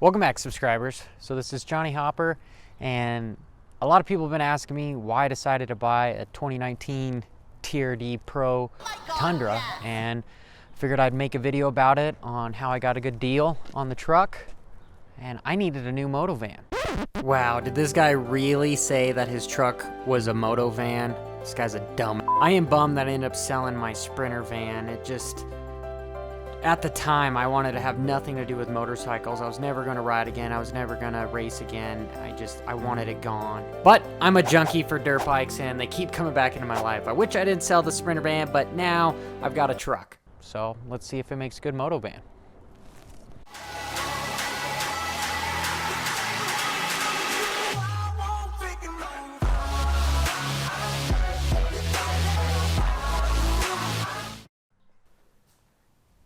Welcome back, subscribers. So this is Johnny Hopper, and a lot of people have been asking me why I decided to buy a 2019 TRD Pro Tundra, and figured I'd make a video about it on how I got a good deal on the truck, and I needed a new Moto van. Wow, did this guy really say that his truck was a Moto van? This guy's a dumb. I am bummed that I ended up selling my Sprinter van. It just, at the time, I wanted to have nothing to do with motorcycles. I was never going to ride again. I was never going to race again. I wanted it gone. But I'm a junkie for dirt bikes, and they keep coming back into my life. I wish I didn't sell the Sprinter van, but now I've got a truck. So let's see if it makes a good moto van.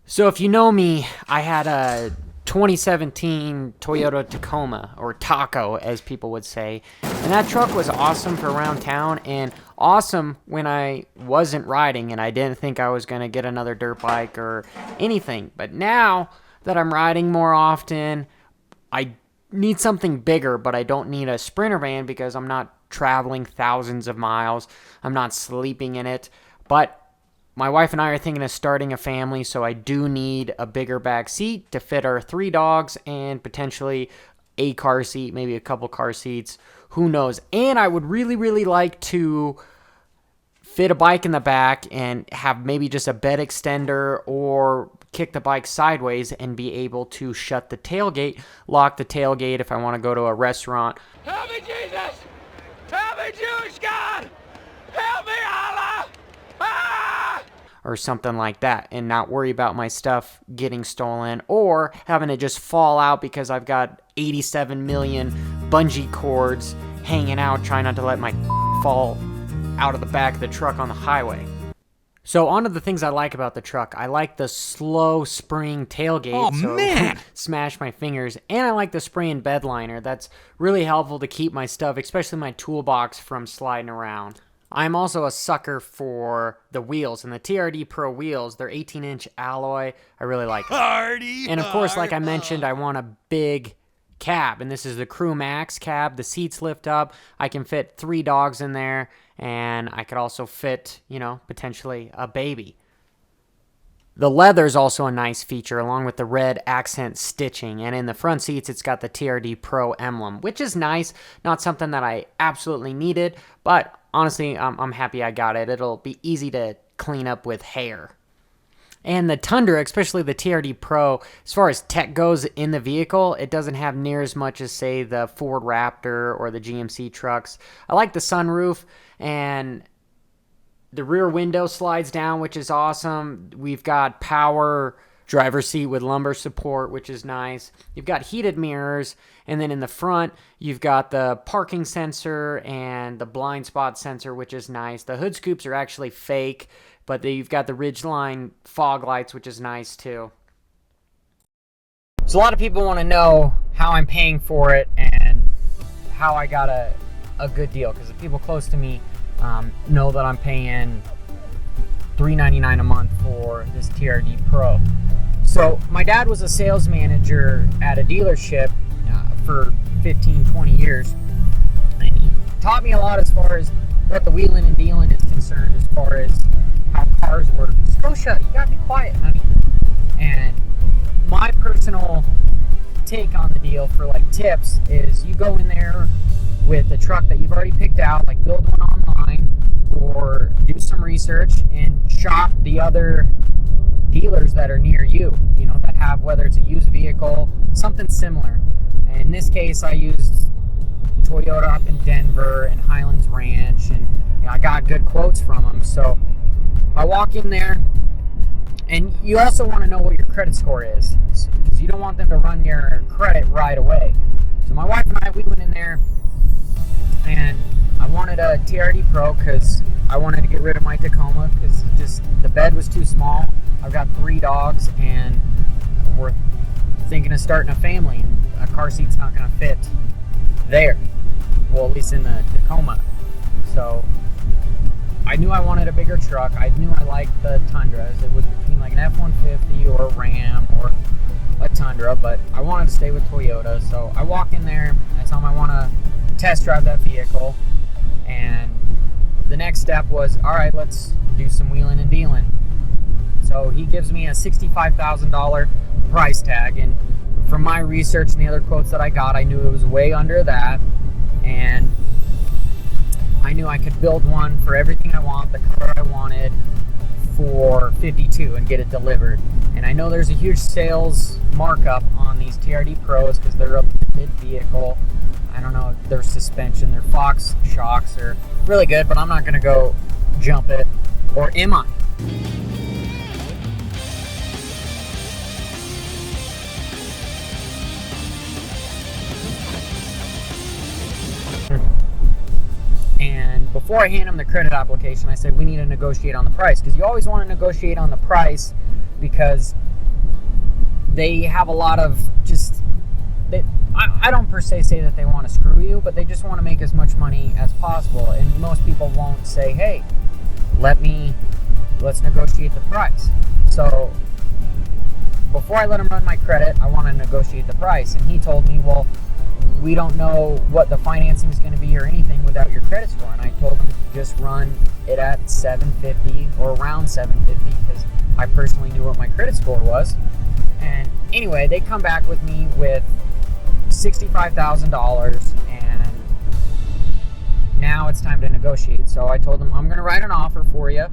So if you know me, I had a 2017 Toyota Tacoma, or Taco as people would say, and that truck was awesome for around town and awesome when I wasn't riding and I didn't think I was going to get another dirt bike or anything. But now that I'm riding more often, I need something bigger, but I don't need a Sprinter van because I'm not traveling thousands of miles. I'm not sleeping in it, but my wife and I are thinking of starting a family, so I do need a bigger back seat to fit our 3 dogs and potentially a car seat, maybe a couple car seats, who knows. And I would really like to fit a bike in the back and have maybe just a bed extender or kick the bike sideways and be able to shut the tailgate, lock the tailgate if I want to go to a restaurant. Help me, Jesus! Help me, Jewish God! Help me, Allah! Ah! Or something like that, and not worry about my stuff getting stolen or having to just fall out because I've got 87 million bungee cords hanging out trying not to let my fall out of the back of the truck on the highway. So on to the things I like about the truck. I like the slow spring tailgate, so man, smash my fingers, and I like the spray and bed liner. That's really helpful to keep my stuff, especially my toolbox, from sliding around. I'm also a sucker for the wheels, and the TRD Pro wheels, they're 18-inch alloy. I really like them. And of course, like I mentioned, I want a big cab, and this is the Crew Max cab. The seats lift up. I can fit 3 dogs in there, and I could also fit, potentially a baby. The leather is also a nice feature, along with the red accent stitching. And in the front seats, it's got the TRD Pro emblem, which is nice. Not something that I absolutely needed, but honestly, I'm happy I got it. It'll be easy to clean up with hair. And the Tundra, especially the TRD Pro, as far as tech goes in the vehicle, it doesn't have near as much as, say, the Ford Raptor or the GMC trucks. I like the sunroof, and the rear window slides down, which is awesome. We've got power driver's seat with lumbar support, which is nice. You've got heated mirrors, and then in the front, you've got the parking sensor and the blind spot sensor, which is nice. The hood scoops are actually fake, but you've got the Ridgeline fog lights, which is nice too. So a lot of people want to know how I'm paying for it and how I got a good deal, because the people close to me know that I'm paying $399 a month for this TRD Pro. So my dad was a sales manager at a dealership for 15-20 years, and he taught me a lot as far as what the wheeling and dealing is concerned, as far as how cars work. Just go shut, you gotta be quiet, honey. And my personal take on the deal for like tips is you go in there with a truck that you've already picked out, like build one online or do some research and shop the other dealers that are near you, that have, whether it's a used vehicle, something similar. And in this case, I used Toyota up in Denver and Highlands Ranch, and I got good quotes from them. So I walk in there, and you also want to know what your credit score is, because you don't want them to run your credit right away. So my wife and I, we went in there, and I wanted a TRD Pro because I wanted to get rid of my Tacoma because the bed was too small. I've got 3 dogs, and we're thinking of starting a family, and a car seat's not going to fit there. Well, at least in the Tacoma. So I knew I wanted a bigger truck. I knew I liked the Tundras. It was between like an F-150 or a Ram or a Tundra, but I wanted to stay with Toyota. So I walk in there, I tell him I want to test drive that vehicle, and the next step was, all right, let's do some wheeling and dealing. So he gives me a $65,000 price tag, and from my research and the other quotes that I got, I knew it was way under that, and I knew I could build one for everything I want, the color I wanted, for 52 and get it delivered. And I know there's a huge sales markup on these TRD Pros because they're a limited vehicle. I don't know, their suspension, their Fox shocks are really good, but I'm not going to go jump it, or am I? And before I hand them the credit application, I said we need to negotiate on the price, because you always want to negotiate on the price because they have a lot of I don't per se say that they want to screw you, but they just want to make as much money as possible. And most people won't say, hey, let's negotiate the price. So before I let him run my credit, I want to negotiate the price. And he told me, well, we don't know what the financing is going to be or anything without your credit score. And I told him just run it at 750 or around 750, because I personally knew what my credit score was. And anyway, they come back with me with $65,000, and now it's time to negotiate. So I told them I'm going to write an offer for you,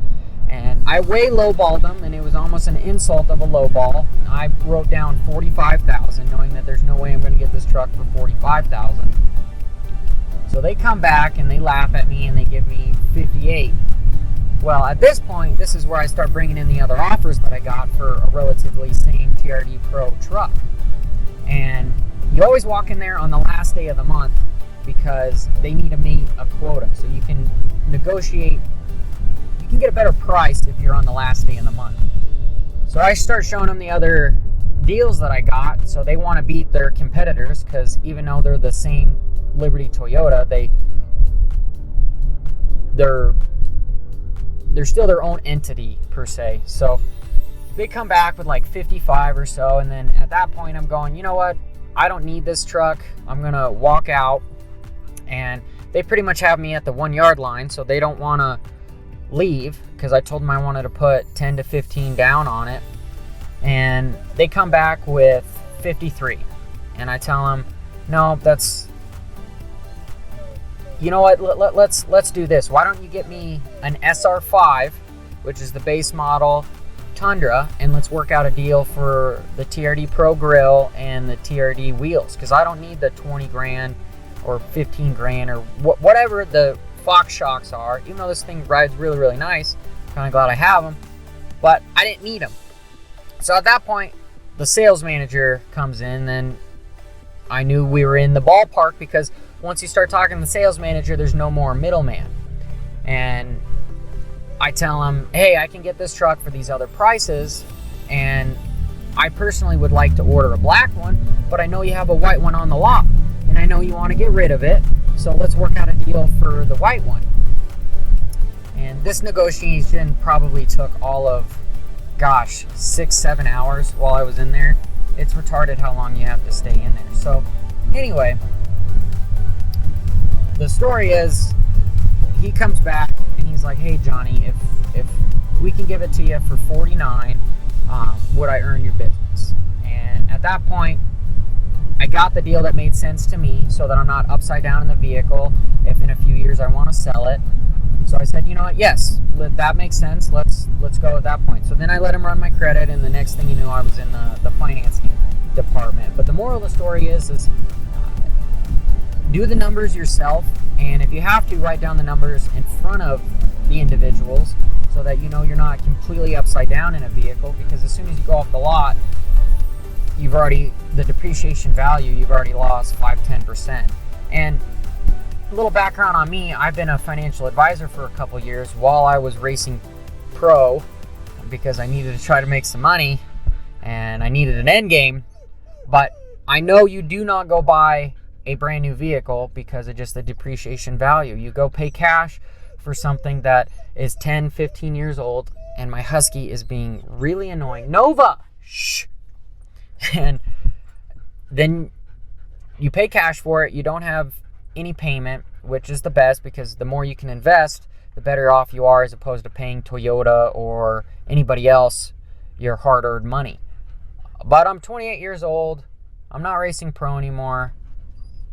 and I way lowballed them, and it was almost an insult of a lowball. I wrote down $45,000, knowing that there's no way I'm going to get this truck for $45,000. So they come back and they laugh at me and they give me $58,000. Well, at this point, this is where I start bringing in the other offers that I got for a relatively same TRD Pro truck. And you always walk in there on the last day of the month because they need to meet a quota. So you can negotiate, you can get a better price if you're on the last day of the month. So I start showing them the other deals that I got. So they want to beat their competitors, because even though they're the same Liberty Toyota, they're still their own entity per se. So they come back with like 55 or so, and then at that point I'm going, you know what, I don't need this truck, I'm gonna walk out. And they pretty much have me at the 1 yard line, so they don't want to leave, because I told them I wanted to put 10 to 15 down on it. And they come back with 53, and I tell them, no, that's, you know what, let's do this. Why don't you get me an SR5, which is the base model Tundra, and let's work out a deal for the TRD Pro grill and the TRD wheels, because I don't need the 20 grand or 15 grand or whatever the Fox shocks are. Even though this thing rides really, really nice, I'm kind of glad I have them, but I didn't need them. So at that point, the sales manager comes in, and I knew we were in the ballpark, because once you start talking to the sales manager, there's no more middleman. And I tell him, hey, I can get this truck for these other prices, and I personally would like to order a black one, but I know you have a white one on the lot, and I know you want to get rid of it, so let's work out a deal for the white one. And this negotiation probably took all of, 6-7 hours while I was in there. It's retarded how long you have to stay in there. So anyway, the story is, he comes back and he's like, hey Johnny, if we can give it to you for 49, would I earn your business? And at that point, I got the deal that made sense to me, so that I'm not upside down in the vehicle if in a few years I want to sell it. So I said, you know what, yes, that makes sense, let's go at that point. So then I let him run my credit, and the next thing you knew, I was in the financing department. But the moral of the story is do the numbers yourself, and if you have to, write down the numbers in front of the individuals, so that you know you're not completely upside down in a vehicle, because as soon as you go off the lot, the depreciation value, you've already lost 5-10%. And a little background on me, I've been a financial advisor for a couple years while I was racing pro, because I needed to try to make some money and I needed an end game. But I know you do not go buy a brand new vehicle because of just the depreciation value. You go pay cash for something that is 10, 15 years old, and my husky is being really annoying. Nova! Shh! And then you pay cash for it. You don't have any payment, which is the best because the more you can invest, the better off you are as opposed to paying Toyota or anybody else your hard-earned money. But I'm 28 years old. I'm not racing pro anymore.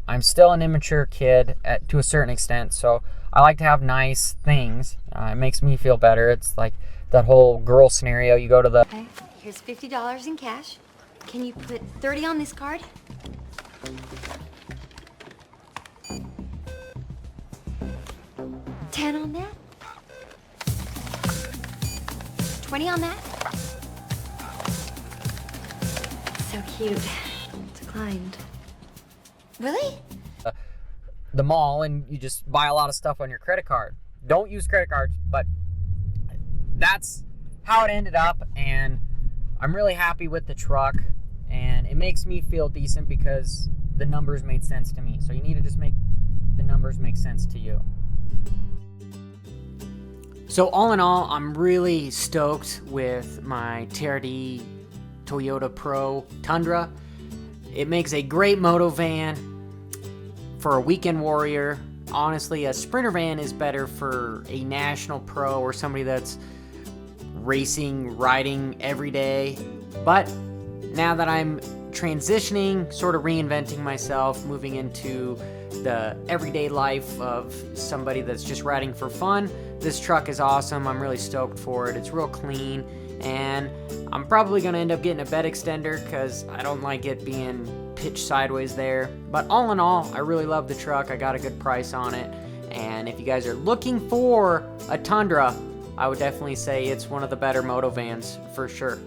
I'm still an immature kid to a certain extent, so I like to have nice things. It makes me feel better. It's like that whole girl scenario. You go to the... Okay, here's $50 in cash. Can you put 30 on this card? $10 on that? 20 on that? So cute. Declined. Really? the mall and you just buy a lot of stuff on your credit card. Don't use credit cards, but that's how it ended up, and I'm really happy with the truck, and it makes me feel decent because the numbers made sense to me. So you need to just make the numbers make sense to you. So all in all, I'm really stoked with my TRD Toyota Pro Tundra. It makes a great moto van for a weekend warrior. Honestly, a sprinter van is better for a national pro or somebody that's racing, riding every day. But now that I'm transitioning, sort of reinventing myself, moving into the everyday life of somebody that's just riding for fun, this truck is awesome. I'm really stoked for it. It's real clean, and I'm probably going to end up getting a bed extender because I don't like it being pitched sideways there. But all in all, I really love the truck. I got a good price on it, and if you guys are looking for a Tundra, I would definitely say it's one of the better moto vans for sure.